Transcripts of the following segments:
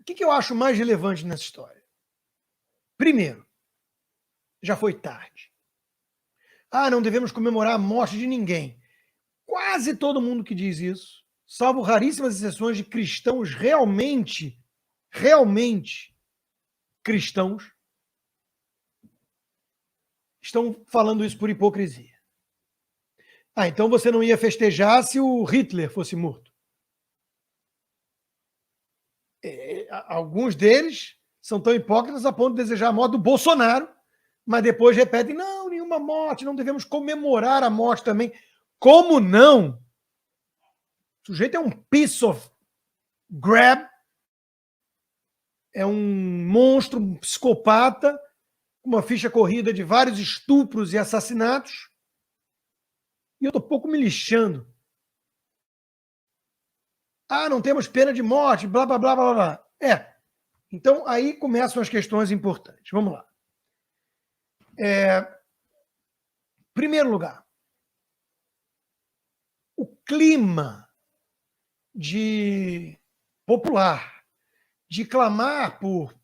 O que eu acho mais relevante nessa história? Primeiro, já foi tarde. Não devemos comemorar a morte de ninguém. Quase todo mundo que diz isso, salvo raríssimas exceções de cristãos realmente cristãos, estão falando isso por hipocrisia. Então você não ia festejar se o Hitler fosse morto. Alguns deles são tão hipócritas a ponto de desejar a morte do Bolsonaro, mas depois repetem, não, nenhuma morte, não devemos comemorar a morte também. Como não? O sujeito é um piece of grab, é um monstro, um psicopata, uma ficha corrida de vários estupros e assassinatos, e eu estou pouco me lixando. Não temos pena de morte, blá, blá, blá, blá, blá. Então aí começam as questões importantes. Vamos lá. Primeiro lugar, o clima de popular, de clamar por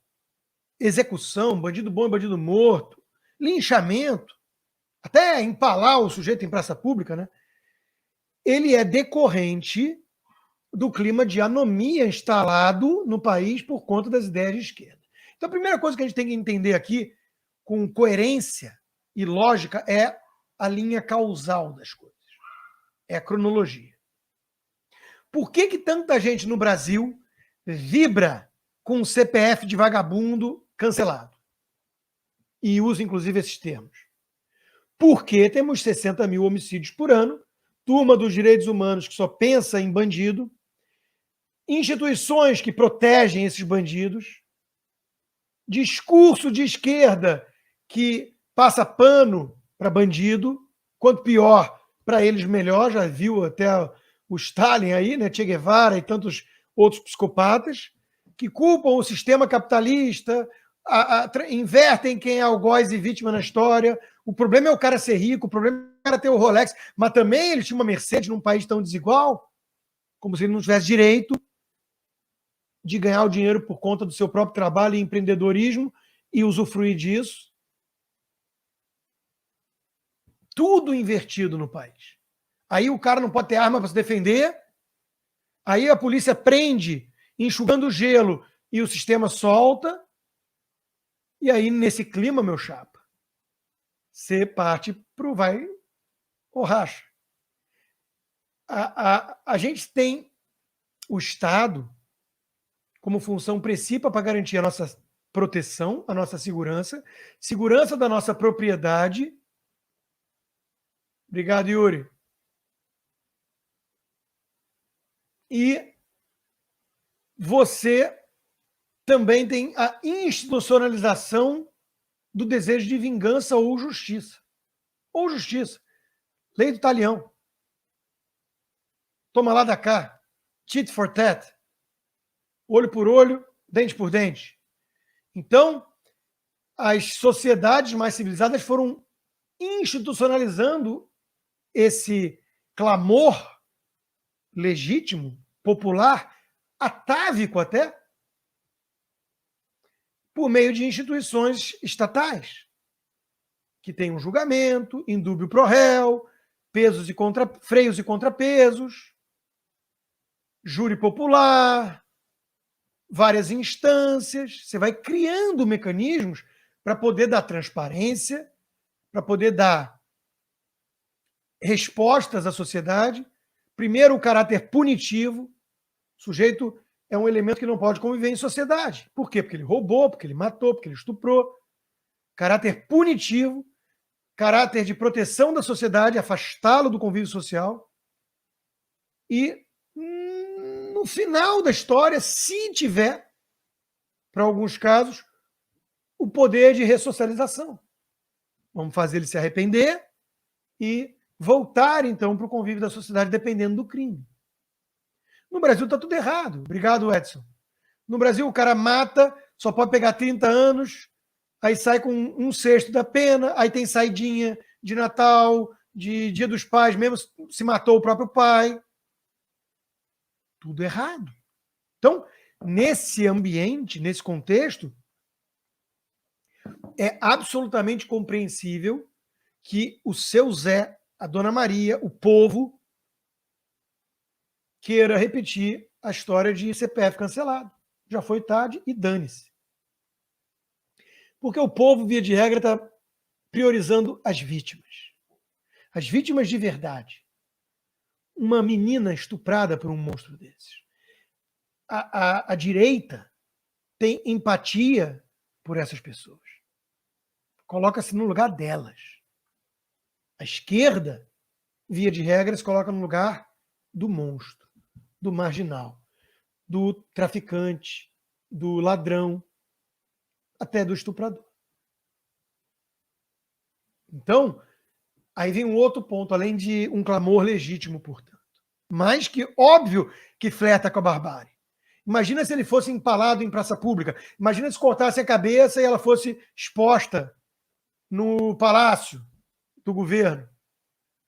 execução, bandido bom e bandido morto, linchamento, até empalar o sujeito em praça pública, né? Ele é decorrente do clima de anomia instalado no país por conta das ideias de esquerda. Então, a primeira coisa que a gente tem que entender aqui, com coerência e lógica, é a linha causal das coisas. É a cronologia. Por que tanta gente no Brasil vibra com o CPF de vagabundo cancelado? E usa, inclusive, esses termos. Porque temos 60 mil homicídios por ano, turma dos direitos humanos que só pensa em bandido, instituições que protegem esses bandidos, discurso de esquerda que passa pano para bandido, quanto pior, para eles melhor, já viu até o Stalin aí, né, Che Guevara e tantos outros psicopatas, que culpam o sistema capitalista, invertem quem é algoz e vítima na história. O problema é o cara ser rico, o problema é o cara ter o Rolex, mas também ele tinha uma Mercedes num país tão desigual, como se ele não tivesse direito de ganhar o dinheiro por conta do seu próprio trabalho e empreendedorismo e usufruir disso. Tudo invertido no país. Aí o cara não pode ter arma para se defender, aí a polícia prende, enxugando gelo, e o sistema solta, e aí nesse clima, meu chapa, você parte pro vai ou racha. A gente tem o Estado como função principal para garantir a nossa proteção, a nossa segurança, segurança da nossa propriedade. Obrigado, Yuri. E você também tem a institucionalização do desejo de vingança ou justiça. Ou justiça. Lei do talião. Toma lá da cá. Tit for tat. Olho por olho, dente por dente. Então, as sociedades mais civilizadas foram institucionalizando esse clamor legítimo, popular, atávico até, por meio de instituições estatais, que tem um julgamento, indúbio pro réu, freios e contrapesos, júri popular, várias instâncias. Você vai criando mecanismos para poder dar transparência, para poder dar respostas à sociedade. Primeiro, o caráter punitivo. O sujeito é um elemento que não pode conviver em sociedade. Por quê? Porque ele roubou, porque ele matou, porque ele estuprou. Caráter punitivo, caráter de proteção da sociedade, afastá-lo do convívio social. E, no final da história, se tiver, para alguns casos, o poder de ressocialização. Vamos fazer ele se arrepender e voltar, então, para o convívio da sociedade, dependendo do crime. No Brasil está tudo errado. Obrigado, Edson. No Brasil, o cara mata, só pode pegar 30 anos, aí sai com 1/6 da pena, aí tem saidinha de Natal, de Dia dos Pais, mesmo se matou o próprio pai. Tudo errado. Então, nesse ambiente, nesse contexto, é absolutamente compreensível que o seu Zé, a Dona Maria, o povo, queira repetir a história de CPF cancelado. Já foi tarde e dane-se. Porque o povo, via de regra, está priorizando as vítimas. As vítimas de verdade. Uma menina estuprada por um monstro desses. A direita tem empatia por essas pessoas. Coloca-se no lugar delas. A esquerda, via de regra, se coloca no lugar do monstro, do marginal, do traficante, do ladrão, até do estuprador. Então, aí vem um outro ponto, além de um clamor legítimo, portanto. Mais que óbvio que flerta com a barbárie. Imagina se ele fosse empalado em praça pública. Imagina se cortasse a cabeça e ela fosse exposta no palácio do governo.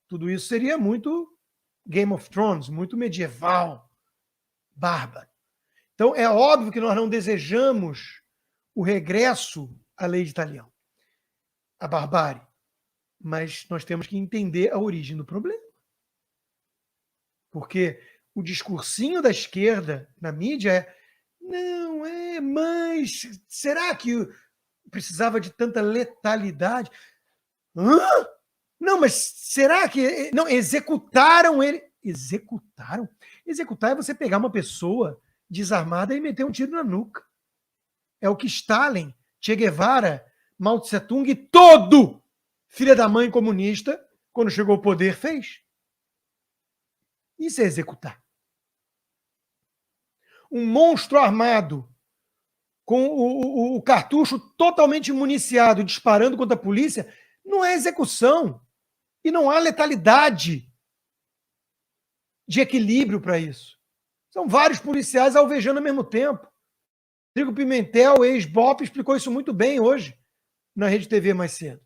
Tudo isso seria muito Game of Thrones, muito medieval, bárbaro. Então, é óbvio que nós não desejamos o regresso à lei de Italião, a barbárie. Mas nós temos que entender a origem do problema. Porque o discursinho da esquerda na mídia é: não, mas será que precisava de tanta letalidade? Hã? Não, mas será que... Não, executaram ele. Executaram? Executar é você pegar uma pessoa desarmada e meter um tiro na nuca. É o que Stalin, Che Guevara, Mao Tse Tung e todo filha da mãe comunista, quando chegou ao poder, fez. Isso é executar. Um monstro armado, com o cartucho totalmente municiado, disparando contra a polícia, não é execução. E não há letalidade de equilíbrio para isso. São vários policiais alvejando ao mesmo tempo. Rodrigo Pimentel, ex-BOP, explicou isso muito bem hoje na Rede TV mais cedo.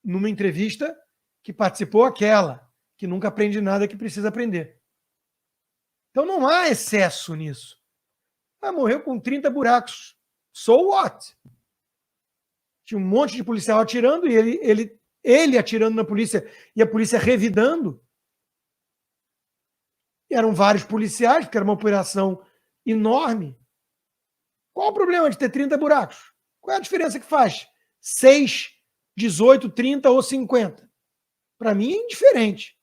Numa entrevista que participou aquela, que nunca aprende nada que precisa aprender. Então não há excesso nisso. Morreu com 30 buracos. So what? Tinha um monte de policial atirando e ele atirando na polícia e a polícia revidando. E eram vários policiais, porque era uma operação enorme. Qual o problema de ter 30 buracos? Qual é a diferença que faz? 6, 18, 30 ou 50? Para mim é indiferente.